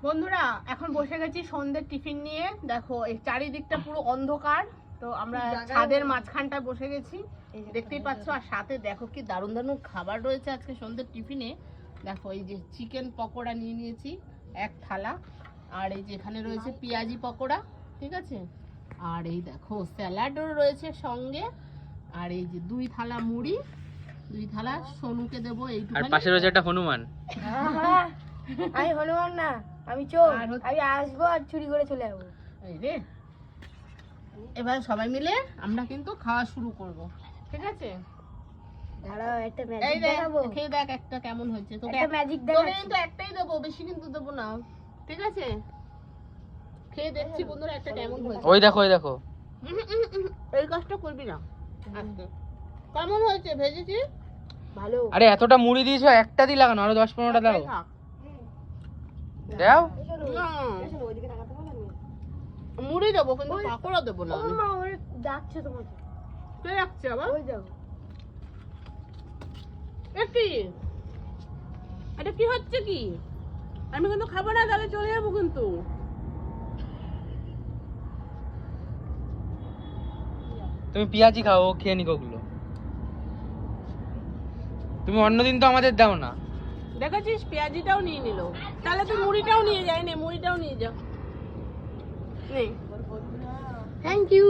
বন্ধুরা এখন বসে গেছি সন্ধ্যের টিফিন নিয়ে। দেখো এই চারিদিকটা পুরো অন্ধকার, তো আমরা ছাদের মাঝখানটায় বসে গেছি, দেখতেই পাচ্ছ। আর সাথে দেখো কি দারুণ দারুণ খাবার রয়েছে আজকে সন্ধ্যের টিফিনে। দেখো এই যে চিকেন পকোড়া নিয়ে নিয়েছি এক থালা, আর এই যে এখানে রয়েছে পেঁয়াজি পকোড়া, ঠিক আছে। আর এই দেখো স্যালাডও রয়েছে সঙ্গে, আর এই যে 2 থালা মুড়ি, 2 থালা সোনুকে দেবো এইটুকু। আর পাশে রয়েছে একটা হনুমান। আমি হনুমান না, আমি চোর। আমি আসবো আর চুরি করে চলে যাবো। এই রে, এবার সবাই মিলে আমরা কিন্তু খাওয়া শুরু করব, ঠিক আছে। দাঁড়াও, একটা এই ম্যাজিক দেখ, দেখাবো। খেয়ে দেখ একটা কেমন হয়েছে। তোকে একটা ম্যাজিক তোকে দেখাচ্ছি। কিন্তু একটাই দেবো, বেশি কিন্তু দেবো না, ঠিক আছে। খেয়ে দেখছি বন্ধুরা একটা কেমন হয়েছে। ওই দেখো ওই দেখো। এই কাজটা করবি না আজকে। কেমন হয়েছে ভেজেছি? ভালো। আরে এতটা মুড়ি দিয়েছো, একটা দিয়ে লাগানো, আরো 10-15টা দাও। থাক। দাও। না, ওইদিকে তাকাতে পারো না? মুড়ি দেবো কিন্তু পাকোড়া দেবো না। ও মা, ওরে ডাকছে তোমাকে। কে রাখছে আবার? ওই যাও। কি এটা কি হচ্ছে কি? আমি কিন্তু খাবো না, তাহলে চলে যাবো কিন্তু। তুমি পেঁয়াজি খাও, ও খেয়ে নিক ওগুলো। তুমি অন্যদিন তো আমাদের দাও না। দেখেছিস পেঁয়াজিটাও নিয়ে নিল, তাহলে তুই মুড়িটাও নিয়ে যাই, নে মুড়িটাও নিয়ে যা। নে, থ্যাংক ইউ।